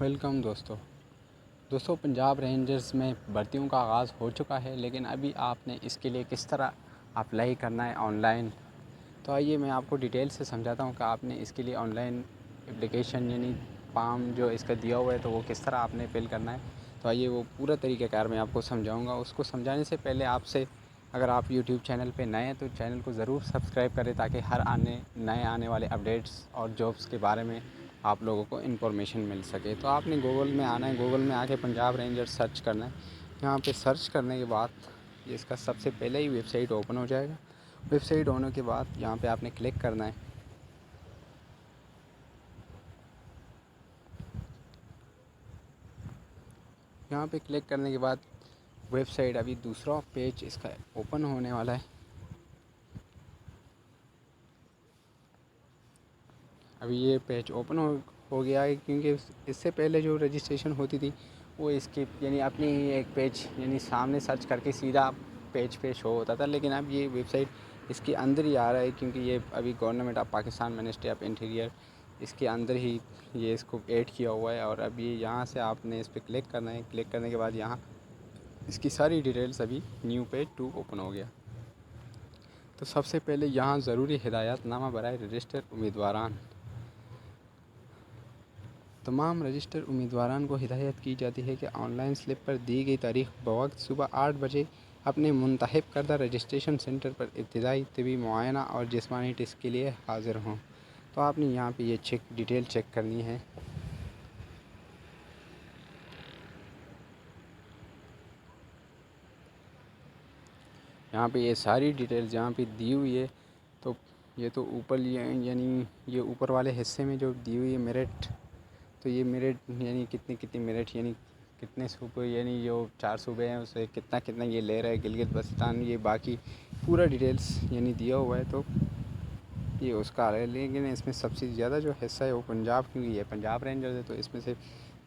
Welcome دوستوں Punjab rangers میں بھرتیوں کا آغاز ہو چکا ہے، لیکن ابھی آپ نے اس کے لیے کس طرح اپلائی کرنا ہے آن لائن، تو آئیے میں آپ کو ڈیٹیل سے سمجھاتا ہوں کہ آپ نے اس کے لیے آن لائن اپلیکیشن یعنی فارم جو اس کا دیا ہوا ہے تو وہ کس طرح آپ نے فل کرنا ہے۔ تو آئیے وہ پورا طریقہ کار میں آپ کو سمجھاؤں گا۔ اس کو سمجھانے سے پہلے آپ سے اگر آپ یوٹیوب چینل پہ نئے ہیں تو چینل کو ضرور سبسکرائب کریں تاکہ ہر نئے آنے والے اپڈیٹس اور جابس کے بارے میں آپ لوگوں کو انفارمیشن مل سکے۔ تو آپ نے گوگل میں آنا ہے، گوگل میں آ کے پنجاب رینجر سرچ کرنا ہے۔ یہاں پہ سرچ کرنے کے بعد اس کا سب سے پہلے ہی ویب سائٹ اوپن ہو جائے گا۔ ویب سائٹ ہونے کے بعد یہاں پہ آپ نے کلک کرنا ہے۔ یہاں پہ کلک کرنے کے بعد ویب سائٹ ابھی دوسرا پیج اس کا اوپن ہونے والا ہے۔ ابھی یہ پیج اوپن ہو گیا ہے، کیونکہ اس سے پہلے جو رجسٹریشن ہوتی تھی وہ اس کی یعنی اپنی ہی ایک پیج یعنی سامنے سرچ کر کے سیدھا پیج پہ شو ہوتا تھا، لیکن اب یہ ویب سائٹ اس کے اندر ہی آ رہا ہے، کیونکہ یہ ابھی government of Pakistan ministry of interior اس کے اندر ہی یہ اس کو ایڈ کیا ہوا ہے۔ اور اب یہ یہاں سے آپ نے اس پہ کلک کرنا ہے۔ کلک کرنے کے بعد یہاں اس کی ساری ڈیٹیلز ابھی نیو پیج 2 اوپن ہو گیا۔ تو سب سے پہلے یہاں ضروری ہدایات نامہ برائے رجسٹر امیدواران۔ تمام رجسٹر امیدواران کو ہدایت کی جاتی ہے کہ آن لائن سلپ پر دی گئی تاریخ بوقت صبح 8 بجے اپنے منتخب کردہ رجسٹریشن سنٹر پر ابتدائی طبی معائنہ اور جسمانی ٹیسٹ کے لیے حاضر ہوں۔ تو آپ نے یہاں پہ یہ ڈیٹیل چیک کرنی ہے۔ یہاں پہ یہ ساری ڈیٹیلز یہاں پہ دی ہوئی ہے۔ تو یہ تو اوپر یعنی یہ اوپر والے حصے میں جو دی ہوئی ہے میرٹ، تو یہ میرٹ یعنی کتنی میرٹ یعنی کتنے صوبے یعنی جو 4 صوبے ہیں اسے کتنا یہ لے رہا ہے گلگت بلتستان، یہ باقی پورا ڈیٹیلز یعنی دیا ہوا ہے۔ تو یہ اس کا ہے، لیکن اس میں سب سے زیادہ جو حصہ ہے وہ پنجاب، کیونکہ یہ پنجاب رینجرز ہے تو اس میں سے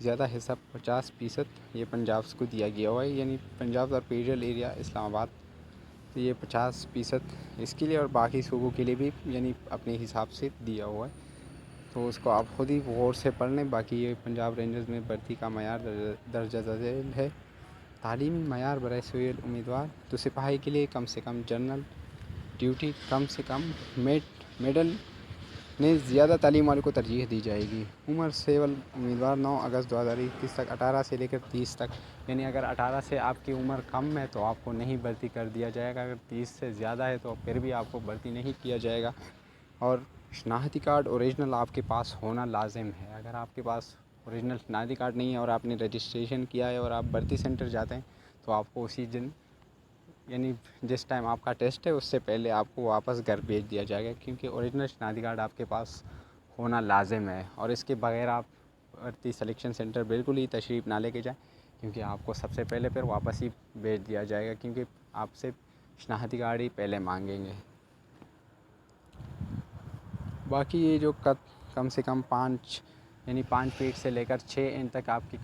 زیادہ حصہ 50% یہ پنجاب کو دیا گیا ہوا ہے، یعنی پنجاب اور پیریل ایریا اسلام آباد، تو یہ 50% اس کے لیے اور باقی صوبوں کے لیے بھی یعنی اپنے حساب سے دیا ہوا ہے۔ تو اس کو آپ خود ہی غور سے پڑھ لیں۔ باقی یہ پنجاب رینجرز میں بھرتی کا معیار درجہ ذیل ہے۔ تعلیمی معیار برائے سول امیدوار تو سپاہی کے لیے کم سے کم جنرل ڈیوٹی کم سے کم میڈل نے زیادہ تعلیم والوں کو ترجیح دی جائے گی۔ عمر سول امیدوار 9 اگست 2021 تک 18 سے لے کر 30 تک، یعنی اگر 18 سے آپ کی عمر کم ہے تو آپ کو نہیں بھرتی کر دیا جائے گا، اگر 30 سے زیادہ ہے تو پھر بھی آپ کو بھرتی نہیں کیا جائے گا۔ اور شناختی کارڈ اوریجنل آپ کے پاس ہونا لازم ہے۔ اگر آپ کے پاس اوریجنل شناختی کارڈ نہیں ہے اور آپ نے رجسٹریشن کیا ہے اور آپ بھرتی سینٹر جاتے ہیں تو آپ کو اسی دن یعنی جس ٹائم آپ کا ٹیسٹ ہے اس سے پہلے آپ کو واپس گھر بھیج دیا جائے گا، کیونکہ اوریجنل شناختی کارڈ آپ کے پاس ہونا لازم ہے۔ اور اس کے بغیر آپ بھرتی سلیکشن سینٹر بالکل ہی تشریف نہ لے کے جائیں، کیونکہ آپ کو سب سے پہلے پھر واپس ہی بھیج دیا جائے گا، کیونکہ آپ سے شناختی کارڈ ہی پہلے مانگیں گے۔ باقی یہ جو کم سے کم 5 فیٹ سے لے کر 6 انچ تک آپ کی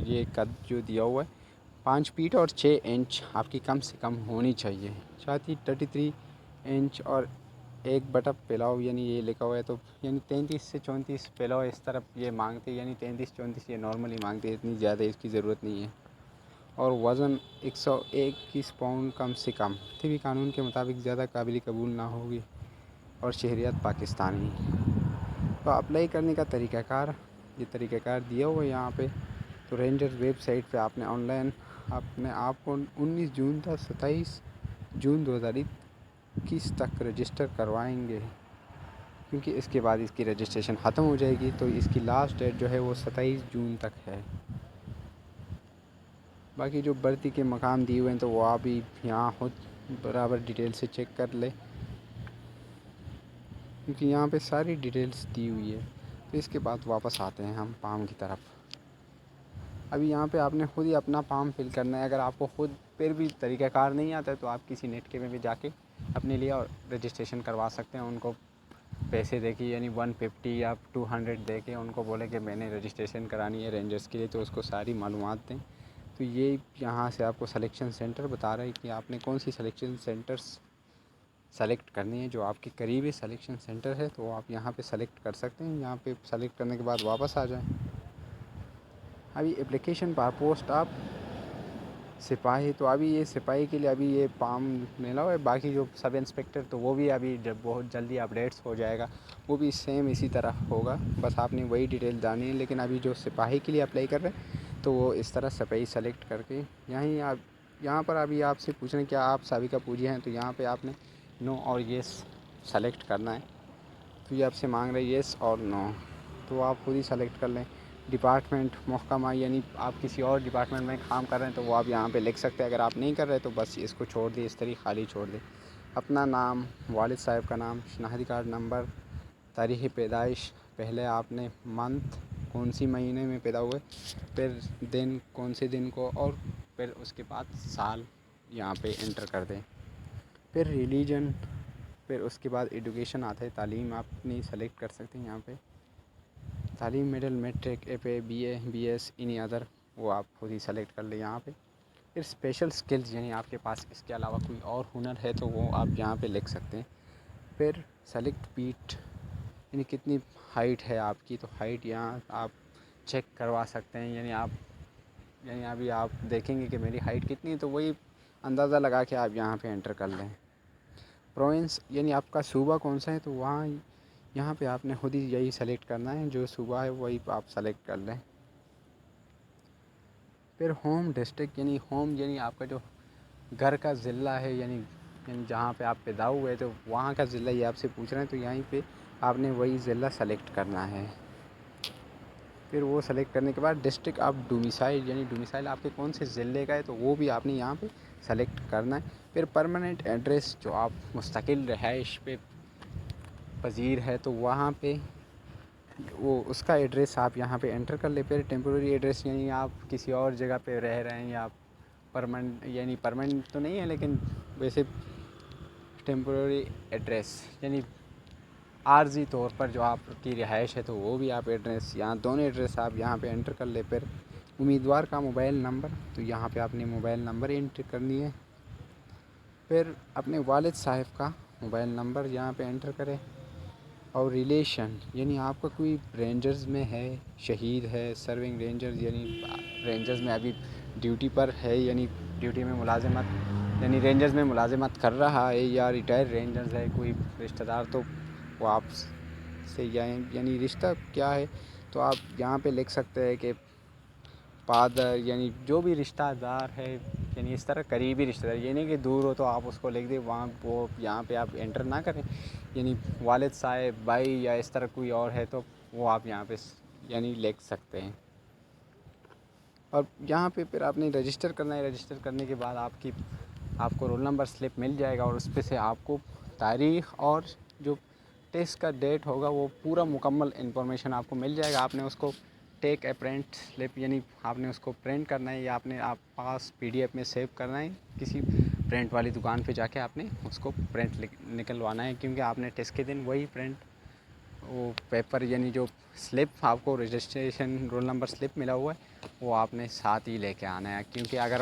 یہ قد جو دیا ہوا ہے 5 فیٹ اور 6 انچ آپ کی کم سے کم ہونی چاہیے۔ ساتھ ہی 33 انچ اور 1 بٹا پلاؤ یعنی یہ لکھا ہوا ہے، تو یعنی 33 سے 34 پلاؤ اس طرف یہ مانگتے ہیں، یعنی 33-34 یہ نارملی مانگتے ہیں، اتنی زیادہ اس کی ضرورت نہیں ہے۔ اور وزن 121 پاؤنڈ کم سے کم طبی قانون کے مطابق زیادہ قابل قبول نہ ہوگی، اور شہریت پاکستانی۔ تو اپلائی کرنے کا طریقہ کار، یہ طریقہ کار دیا ہوا ہے یہاں پہ۔ تو رینجر ویب سائٹ پہ آپ نے آن لائن اپنے آپ کو 19 جون تک 27 جون 2021 تک رجسٹر کروائیں گے، کیونکہ اس کے بعد اس کی رجسٹریشن ختم ہو جائے گی، تو اس کی لاسٹ ڈیٹ جو ہے وہ 27 جون تک ہے۔ باقی جو بھرتی کے مقام دیے ہوئے ہیں تو وہ آپ بھی یہاں خود برابر ڈیٹیل سے چیک کر لیں، کیونکہ یہاں پہ ساری ڈیٹیلز دی ہوئی ہے۔ تو اس کے بعد واپس آتے ہیں ہم فارم کی طرف۔ ابھی یہاں پہ آپ نے خود ہی اپنا فارم فل کرنا ہے۔ اگر آپ کو خود پھر بھی طریقہ کار نہیں آتا ہے تو آپ کسی نیٹ کیفے میں جا کے اپنے لیے اور رجسٹریشن کروا سکتے ہیں۔ ان کو پیسے دے کے یعنی 150 یا 200 دے کے ان کو بولے کہ میں نے رجسٹریشن کرانی ہے رینجرز کے لیے، تو اس کو ساری معلومات دیں۔ تو یہ یہاں سے آپ کو سلیکشن سینٹر بتا رہا ہے کہ آپ نے کون سی سلیکشن سینٹرز سلیکٹ کرنی ہے۔ جو آپ کے قریبی سلیکشن سینٹر ہے تو آپ یہاں پہ سلیکٹ کر سکتے ہیں۔ یہاں پہ سلیکٹ کرنے کے بعد واپس آ جائیں۔ ابھی اپلیکیشن پر پوسٹ آپ سپاہی، تو ابھی یہ سپاہی کے لیے ابھی یہ فارم ملا ہوا ہے. باقی جو سب انسپکٹر تو وہ بھی ابھی جب بہت جلدی اپڈیٹس ہو جائے گا، وہ بھی سیم اسی طرح ہوگا، بس آپ نے وہی ڈیٹیل ڈالنی ہے. لیکن ابھی جو سپاہی کے لیے اپلائی کر رہے ہیں تو وہ اس طرح سپاہی سلیکٹ کر کے یہاں پر ابھی آپ سے پوچھ رہے ہیں کیا آپ سابقہ فوجی ہیں، تو یہاں پہ آپ نے نو اور یس سلیکٹ کرنا ہے. تو یہ آپ سے مانگ رہے ہیں یس اور نو، تو آپ خود ہی سلیکٹ کر لیں. ڈپارٹمنٹ محکمہ، یعنی آپ کسی اور ڈپارٹمنٹ میں کام کر رہے ہیں تو وہ آپ یہاں پہ لکھ سکتے ہیں. اگر آپ نہیں کر رہے تو بس اس کو چھوڑ دیں، اس طریقے خالی چھوڑ دیں. اپنا نام، والد صاحب کا نام، شناختی کارڈ نمبر، تاریخ پیدائش، پہلے آپ نے منتھ کون سی مہینے میں پیدا ہوئے، پھر دن کون سے دن کو، اور پھر اس کے بعد سال یہاں پہ انٹر کر دیں. پھر ریلیجن، پھر اس کے بعد ایڈوکیشن آتا ہے، تعلیم آپ اپنی سلیکٹ کر سکتے ہیں. یہاں پہ تعلیم middle, matric, F A, B A, B S, any other, وہ آپ خود ہی سلیکٹ کر لیں یہاں پہ. پھر اسپیشل سکلز، یعنی آپ کے پاس اس کے علاوہ کوئی اور ہنر ہے تو وہ آپ یہاں پہ لکھ سکتے ہیں. پھر سلیکٹ پیٹ، یعنی کتنی ہائٹ ہے آپ کی، تو ہائٹ یہاں آپ چیک کروا سکتے ہیں. یعنی ابھی آپ دیکھیں گے کہ میری ہائٹ کتنی ہے، تو وہی اندازہ لگا کے آپ یہاں پہ انٹر کر لیں. پروونس، یعنی آپ کا صوبہ کون سا ہے، تو یہاں پہ آپ نے خود ہی یہی سلیکٹ کرنا ہے، جو صوبہ ہے وہی آپ سلیکٹ کر لیں. پھر ہوم ڈسٹرکٹ، یعنی آپ کا جو گھر کا ضلع ہے، یعنی جہاں پہ آپ پیدا ہوئے تو وہاں کا ضلع یہ آپ سے پوچھ رہے ہیں، تو یہیں پہ آپ نے وہی ضلع سلیکٹ کرنا ہے. پھر وہ سلیکٹ کرنے کے بعد ڈسٹرکٹ آف ڈومیسائل، یعنی ڈومیسائل آپ کے کون سے ضلع کا ہے، تو وہ بھی آپ نے یہاں پہ سلیکٹ کرنا ہے. پھر پرماننٹ ایڈریس، جو آپ مستقل رہائش پہ پذیر ہے تو وہاں پہ اس کا ایڈریس آپ یہاں پہ انٹر کر لیں. پھر ٹیمپوریری ایڈریس، یعنی آپ کسی اور جگہ پہ رہ رہے ہیں، یا پرماننٹ تو نہیں ہے لیکن ویسے ٹیمپوریری ایڈریس، یعنی عارضی طور پر جو آپ کی رہائش ہے، تو وہ بھی آپ ایڈریس، یہاں دونوں ایڈریس آپ یہاں پہ انٹر کر لیں. پھر امیدوار کا موبائل نمبر، تو یہاں پہ آپ نے موبائل نمبر انٹر کرنی ہے. پھر اپنے والد صاحب کا موبائل نمبر یہاں پہ انٹر کریں. اور ریلیشن، یعنی آپ کا کوئی رینجرز میں ہے، شہید ہے، سرونگ رینجرز، یعنی رینجرز میں ابھی ڈیوٹی پر ہے، یعنی ڈیوٹی میں ملازمت، یعنی رینجرز میں ملازمت کر رہا ہے، یا ریٹائر رینجرز ہے کوئی رشتہ دار، تو وہ آپ سے یعنی رشتہ کیا ہے، تو آپ یہاں پہ لکھ سکتے ہیں کہ فادر، یعنی جو بھی رشتہ دار ہے، یعنی اس طرح قریبی رشتہ دار، یہ نہیں کہ دور ہو تو آپ اس کو لکھ دیں وہاں، وہ یہاں پہ آپ انٹر نہ کریں. یعنی والد صاحب، بھائی، یا اس طرح کوئی اور ہے تو وہ آپ یہاں پہ یعنی لکھ سکتے ہیں. اور یہاں پہ پھر آپ نے رجسٹر کرنا ہے. رجسٹر کرنے کے بعد آپ کو رول نمبر سلپ مل جائے گا، اور اس پہ سے آپ کو تاریخ اور جو ٹیسٹ کا ڈیٹ ہوگا وہ پورا مکمل انفارمیشن آپ کو مل جائے گا. آپ نے اس کو ٹیک اے پرنٹ سلپ، یعنی آپ نے اس کو پرنٹ کرنا ہے، یا آپ پاس PDF میں سیو کرنا ہے. کسی پرنٹ والی دکان پہ جا کے آپ نے اس کو پرنٹ نکلوانا ہے، کیونکہ آپ نے ٹیسٹ کے دن وہی پرنٹ، وہ پیپر، یعنی جو سلپ آپ کو رجسٹریشن رول نمبر سلپ ملا ہوا ہے، وہ آپ نے ساتھ ہی لے کے آنا ہے. کیونکہ اگر